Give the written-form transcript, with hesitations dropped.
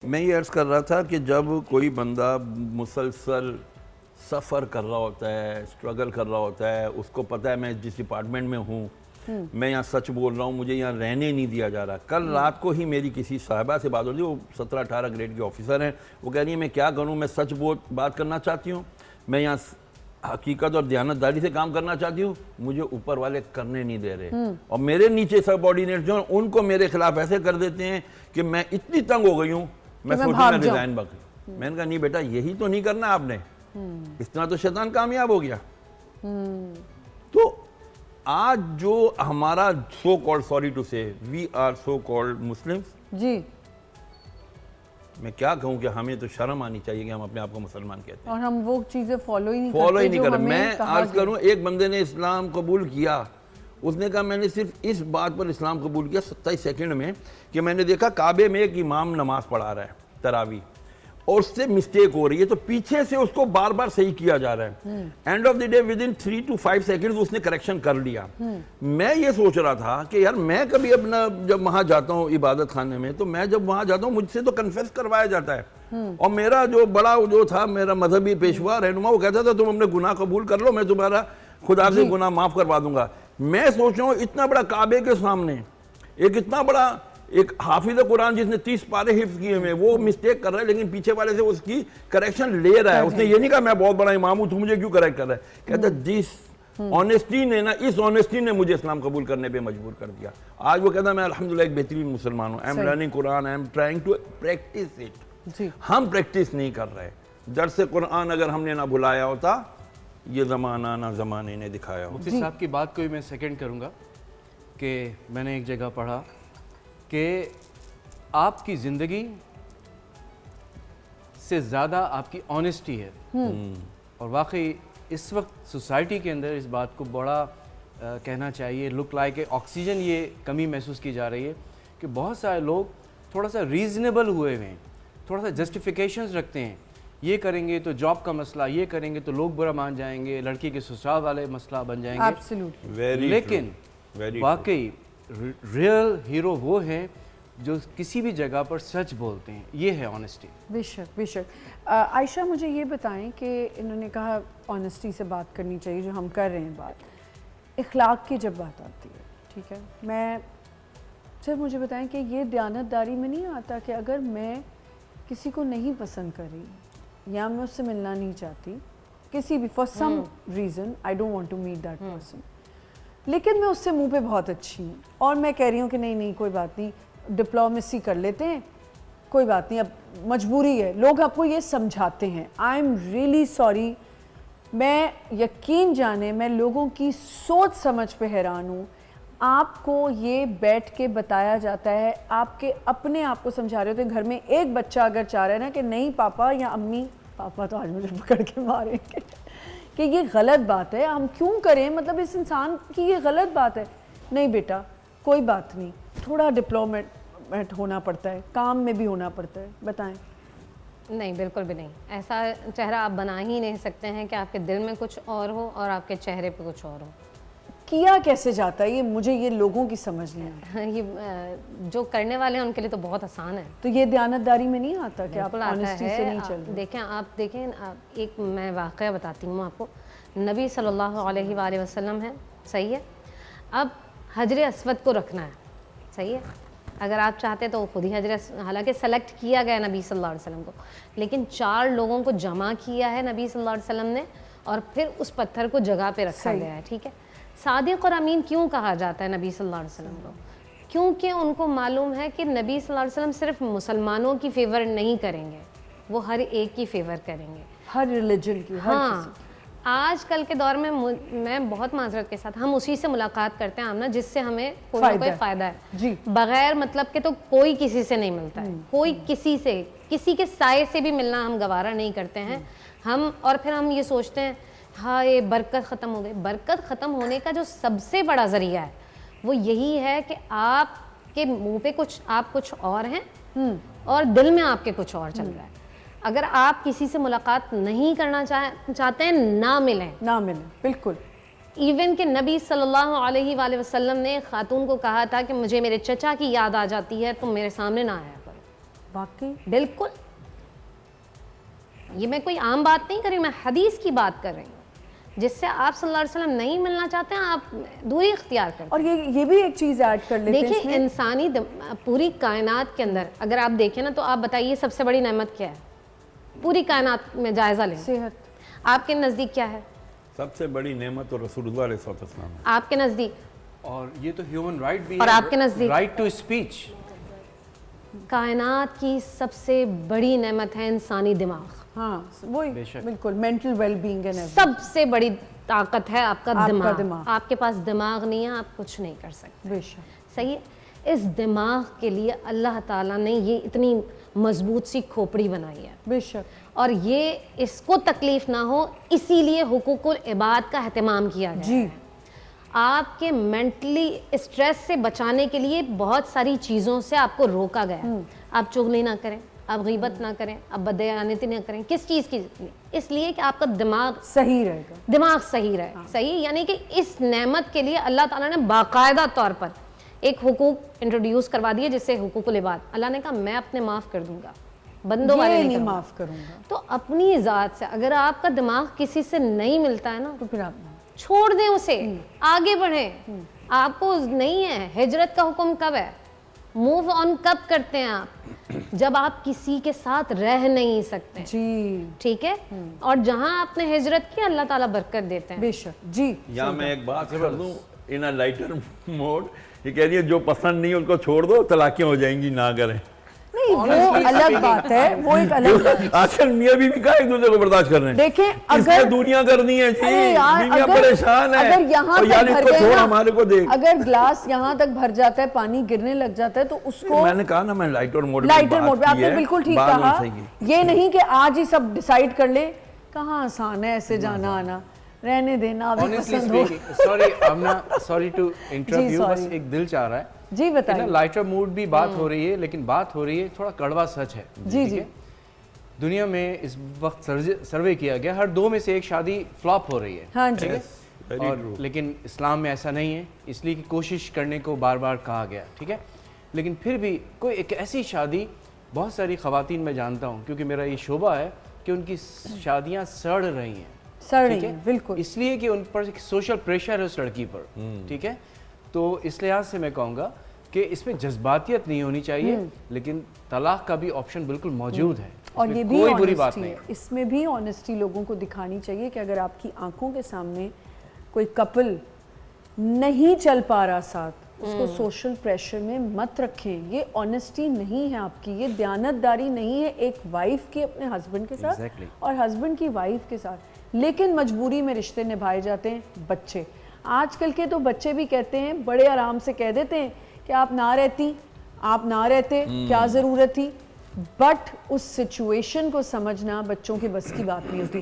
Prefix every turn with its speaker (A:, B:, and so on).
A: میں یہ عرض کر رہا تھا کہ جب کوئی بندہ مسلسل سفر کر رہا ہوتا ہے، اسٹرگل کر رہا ہوتا ہے، اس کو پتہ ہے میں جس ڈپارٹمنٹ میں ہوں میں یہاں سچ بول رہا ہوں، مجھے یہاں رہنے نہیں دیا جا رہا. کل رات کو ہی میری کسی صاحبہ سے بات ہوتی ہے، وہ 17-18 گریڈ کی آفیسر ہیں. وہ کہہ رہی ہیں میں کیا کروں، میں سچ بات کرنا چاہتی ہوں، میں یہاں حقیقت اور دیانتداری سے کام کرنا چاہتی ہوں، مجھے اوپر والے کرنے نہیں دے رہے. اور میرے نیچے سب آرڈینیٹ جو ہیں ان کو میرے خلاف ایسے کر دیتے ہیں کہ میں اتنی تنگ ہو گئی ہوں، میں سوچوں میں ریزائن باقی. میں نے کہا نہیں بیٹا یہی تو نہیں کرنا آپ نے، اس طرح تو شیطان کامیاب ہو گیا. تو آج جو ہمارا so called, sorry to say, we are so called Muslims,
B: جی
A: میں کیا کہوں کہ ہمیں تو شرم آنی چاہیے کہ ہم اپنے آپ کو مسلمان کہتے ہیں
B: اور ہم وہ چیزیں فالو ہی نہیں
A: کرتے. میں عرض کروں ایک بندے نے اسلام قبول کیا، اس نے کہا میں نے صرف اس بات پر اسلام قبول کیا 27 سیکنڈ میں کہ میں نے دیکھا کعبے میں ایک امام نماز پڑھا رہا ہے تراویح اور اس سے مسٹیک ہو رہی ہے تو پیچھے سے اس کو بار بار صحیح کیا جا رہا ہے. End of the day within 3 to 5 seconds اس نے کریکشن کر لیا. میں یہ سوچ رہا تھا کہ یار میں کبھی اپنا جب وہاں جاتا ہوں عبادت خانے میں تو میں جب وہاں جاتا ہوں مجھ سے تو کنفیس کروایا جاتا ہے. اور میرا جو بڑا جو تھا میرا مذہبی پیشوا رہنما وہ کہتا تھا تم اپنے گناہ قبول کر لو، میں تمہارا خدا سے گناہ معاف کروا دوں گا. میں سوچ رہا ہوں اتنا بڑا کعبے کے سامنے ایک اتنا بڑا ایک حافظ قرآن جس نے 30 پارے حفظ کیے ہوئے وہ مسٹیک کر رہا ہے لیکن پیچھے والے سے اس کی کریکشن لے رہا ہے. اس نے یہ نہیں کہا میں بہت بڑا امام ہوں تو مجھے کیوں کریکٹ کر رہا ہے. کہتا ہے جس آنیسٹی نے نا اس آنیسٹی نے مجھے اسلام قبول کرنے پہ مجبور کر دیا. آج وہ کہتا ہے میں الحمدللہ ایک بہترین مسلمان ہوں. I am learning Quran, I am trying to practise it. ہم پریکٹس نہیں کر رہے. درس قرآن اگر ہم نے نہ بھلایا ہوتا یہ زمانہ نہ زمانے نے دکھایا ہوتا.
C: مفتی صاحب کی بات کو میں سیکنڈ کروں گا کہ میں نے ایک جگہ پڑھا کہ آپ کی زندگی سے زیادہ آپ کی آنیسٹی ہے. اور واقعی اس وقت سوسائٹی کے اندر اس بات کو بڑا کہنا چاہیے، لک لائک آکسیجن یہ کمی محسوس کی جا رہی ہے کہ بہت سارے لوگ تھوڑا سا ریزنیبل ہوئے ہیں، تھوڑا سا جسٹیفیکیشنز رکھتے ہیں. یہ کریں گے تو جاب کا مسئلہ، یہ کریں گے تو لوگ برا مان جائیں گے، لڑکی کے سسرال والے مسئلہ بن جائیں گے. لیکن واقعی ریئل ہیرو وہ ہیں جو کسی بھی جگہ پر سچ بولتے ہیں. یہ ہے آنیسٹی.
B: بے شک بے شک. عائشہ مجھے یہ بتائیں کہ انہوں نے کہا آنیسٹی سے بات کرنی چاہیے جو ہم کر رہے ہیں بات. اخلاق کی جب بات آتی ہے، ٹھیک ہے، میں صرف مجھے بتائیں کہ یہ دیانتداری میں نہیں آتا کہ اگر میں کسی کو نہیں پسند کر رہی یا میں اس سے ملنا نہیں چاہتی کسی بھی for some reason I don't want to meet that person, لیکن میں اس سے منہ پہ بہت اچھی ہوں اور میں کہہ رہی ہوں کہ نہیں نہیں کوئی بات نہیں، ڈپلومیسی کر لیتے ہیں، کوئی بات نہیں، اب مجبوری ہے. لوگ آپ کو یہ سمجھاتے ہیں. I am really sorry. میں یقین جانے میں لوگوں کی سوچ سمجھ پہ حیران ہوں. آپ کو یہ بیٹھ کے بتایا جاتا ہے، آپ کے اپنے آپ کو سمجھا رہے ہوتے ہیں. گھر میں ایک بچہ اگر چاہ رہا ہے نا کہ نہیں پاپا یا امی، پاپا تو آج مجھے پکڑ کے ماریں گے کہ یہ غلط بات ہے، ہم کیوں کریں، مطلب اس انسان کی یہ غلط بات ہے. نہیں بیٹا کوئی بات نہیں، تھوڑا ڈپلومیٹ ہونا پڑتا ہے، کام میں بھی ہونا پڑتا ہے. بتائیں.
D: نہیں بالکل بھی نہیں. ایسا چہرہ آپ بنا ہی نہیں سکتے ہیں کہ آپ کے دل میں کچھ اور ہو اور آپ کے چہرے پہ کچھ اور ہو.
B: کیا کیسے جاتا ہے یہ مجھے یہ لوگوں کی سمجھ نہیں آتی.
D: یہ جو کرنے والے ہیں ان کے لیے تو بہت آسان ہے.
B: تو یہ دیانتداری میں نہیں آتا کہ آپ آنیسٹی سے نہیں چل رہے.
D: دیکھیں آپ دیکھیں ایک میں واقعہ بتاتی ہوں آپ کو. نبی صلی اللہ علیہ وآلہ وسلم ہے، صحیح ہے، اب حجر اسود کو رکھنا ہے، صحیح ہے. اگر آپ چاہتے تو خود ہی حالانکہ سلیکٹ کیا گیا نبی صلی اللہ علیہ وسلم کو، لیکن 4 لوگوں کو جمع کیا ہے نبی صلی اللہ علیہ وسلم نے اور پھر اس پتھر کو جگہ پہ رکھا گیا ہے. ٹھیک ہے. صادق اور امین کیوں کہا جاتا ہے نبی صلی اللہ علیہ وسلم کو؟ کیونکہ ان کو معلوم ہے کہ نبی صلی اللہ علیہ وسلم صرف مسلمانوں کی فیور نہیں کریں گے، وہ ہر ایک کی فیور کریں گے،
B: ہر ریلیجن کی.
D: ہاں. آج کل کے دور میں بہت معذرت کے ساتھ ہم اسی سے ملاقات کرتے ہیں آمنہ جس سے ہمیں کوئی نہ کوئی فائدہ ہے.
B: جی.
D: بغیر مطلب کہ تو کوئی کسی سے نہیں ملتا ہے، کوئی کسی سے، کسی کے سائے سے بھی ملنا ہم گوارا نہیں کرتے ہیں ہم. اور پھر ہم یہ سوچتے ہیں ہاں یہ برکت ختم ہو گئی. برکت ختم ہونے کا جو سب سے بڑا ذریعہ ہے وہ یہی ہے کہ آپ کے منہ پہ آپ کچھ اور ہیں اور دل میں آپ کے کچھ اور چل رہا ہے. اگر آپ کسی سے ملاقات نہیں کرنا چاہتے ہیں نہ ملیں.
B: بالکل.
D: ایون کہ نبی صلی اللہ علیہ وآلہ وسلم نے خاتون کو کہا تھا کہ مجھے میرے چچا کی یاد آ جاتی ہے، تم میرے سامنے نہ آیا کرو.
B: واقعی
D: بالکل. یہ میں کوئی عام بات نہیں کر رہی ہوں, میں حدیث کی بات کر رہی ہوں. جس سے آپ صلی اللہ علیہ وسلم نہیں ملنا چاہتے ہیں آپ دوری اختیار کریں.
B: اور یہ بھی ایک چیز ایڈ کر لیتے ہیں اس
D: دیکھیں
B: میں.
D: انسانی پوری کائنات کے اندر اگر آپ دیکھیں نا تو آپ بتائیے سب سے بڑی نعمت کیا ہے پوری کائنات میں جائزہ لیں.
B: صحت.
D: آپ کے نزدیک کیا ہے؟
A: سب سے بڑی نعمت تو رسول اللہ علیہ السلام ہے.
D: آپ کے نزدیک؟
C: اور یہ تو ہیومن رائٹ بھی
D: اور
C: ہے,
D: آپ کے نزدیک؟
C: Right to speech.
D: کائنات کی سب سے بڑی نعمت ہے انسانی دماغ.
B: ہاں وہی
C: بے شک.
B: بالکل مینٹل ویل بینگ ہے.
D: سب سے بڑی طاقت ہے آپ کا
B: دماغ.
D: دماغ. آپ کے پاس دماغ نہیں ہے آپ کچھ نہیں کر سکتے.
B: بے شک.
D: صحیح ہے. اس دماغ کے لیے اللہ تعالیٰ نے یہ اتنی مضبوط سی کھوپڑی بنائی ہے,
B: بے شک.
D: اور یہ اس کو تکلیف نہ ہو اسی لیے حقوق العباد کا اہتمام کیا گیا.
B: جی.
D: آپ کے مینٹلی اسٹریس سے بچانے کے لیے بہت ساری چیزوں سے آپ کو روکا گیا. آپ چغلی نہ کریں, آپ غیبت نہ کریں, آپ بدیانتی نہ کریں. کس چیز کی؟ اس لیے کہ آپ کا دماغ
B: صحیح رہے گا.
D: دماغ صحیح رہے. صحیح یعنی کہ اس نعمت کے لیے اللہ تعالیٰ نے باقاعدہ طور پر ایک حقوق انٹروڈیوس کروا دیے جسے حقوق العباد. اللہ نے کہا میں اپنے معاف کر دوں گا, بندوں والے
B: یہ
D: نہیں
B: نہیں
D: کروں گا.
B: معاف کروں گا.
D: تو اپنی ذات سے اگر آپ کا دماغ کسی سے نہیں ملتا ہے نا
B: تو پھر آپ
D: چھوڑ دیں اسے, آگے بڑھیں. آپ کو نہیں ہے ہجرت کا حکم کب ہے, موو آن کب کرتے ہیں آپ؟ جب آپ کسی کے ساتھ رہ نہیں سکتے.
B: جی.
D: ٹھیک ہے. اور جہاں آپ نے ہجرت کی اللہ تعالیٰ برکت دیتے ہیں.
B: بے شک. جی.
A: یہاں میں ایک بات کر دوں ان اے لائٹر موڈ, یہ کہہ رہی ہے جو پسند نہیں اس کو چھوڑ دو, طلاقیں ہو جائیں گی, نہ کریں.
B: نہیں وہ الگ بات ہے, وہ ایک الگ بات ہے.
A: آج کل میاں بیوی کا ایک دوسرے کو برداشت کر رہے ہیں.
B: دیکھیں
A: اس میں دنیا کرنی ہے جی, دنیا پریشان ہے,
B: اگر یہاں
A: اور یار اس کو چھوڑ ہمارے کو دیکھ.
B: اگر گلاس یہاں تک بھر جاتا ہے, پانی گرنے لگ جاتا ہے, تو اس کو
A: میں نے کہا نا میں لائٹر موڈ
B: پہ آپ نے بالکل ٹھیک کہا. یہ نہیں کہ آج ہی سب ڈیسائیڈ کر لیں, کہاں آسان ہے ایسے جانا آنا, رہنے دینا بھی پسند ہو.
C: سوری ٹو انٹرپٹ یو, بس ایک دل چاہ رہا ہے.
B: جی بتائیے.
C: لائٹر موڈ بھی بات ہو رہی ہے, لیکن بات ہو رہی ہے تھوڑا کڑوا سچ ہے.
B: جی جی.
C: دنیا میں اس وقت سروے کیا گیا, ہر 2 میں سے 1 شادی فلاپ ہو رہی ہے.
B: ہاں جی.
C: اور لیکن اسلام میں ایسا نہیں ہے, اس لیے کہ کوشش کرنے کو بار بار کہا گیا. ٹھیک ہے. لیکن پھر بھی کوئی ایک ایسی شادی, بہت ساری خواتین میں جانتا ہوں کیونکہ میرا یہ شعبہ ہے کہ ان کی شادیاں سڑ رہی ہیں.
B: سڑ رہی ہیں بالکل,
C: اس لیے کہ ان پر ایک سوشل پریشر ہے اس لڑکی پر. ٹھیک ہے. تو اس لحاظ سے میں کہوں گا کہ اس میں جذباتیت نہیں ہونی چاہیے, لیکن طلاق کا بھی آپشن بالکل موجود ہے.
B: اور یہ بھی
C: کوئی بری بات نہیں.
B: اس میں بھی آنیسٹی لوگوں کو دکھانی چاہیے کہ اگر آپ کی آنکھوں کے سامنے کوئی کپل نہیں چل پا رہا ساتھ, اس کو سوشل پریشر میں مت رکھیں. یہ آنیسٹی نہیں ہے آپ کی, یہ دیانتداری نہیں ہے ایک وائف کی اپنے ہسبینڈ کے ساتھ اور ہسبینڈ کی وائف کے ساتھ. لیکن مجبوری میں رشتے نبھائے جاتے ہیں. بچے آج کل کے تو بچے بھی کہتے ہیں, بڑے آرام سے کہہ دیتے ہیں کہ آپ نہ رہتی, آپ نہ رہتے, کیا ضرورت تھی. بٹ اس سچویشن کو سمجھنا بچوں کے بس کی بات نہیں ہوتی.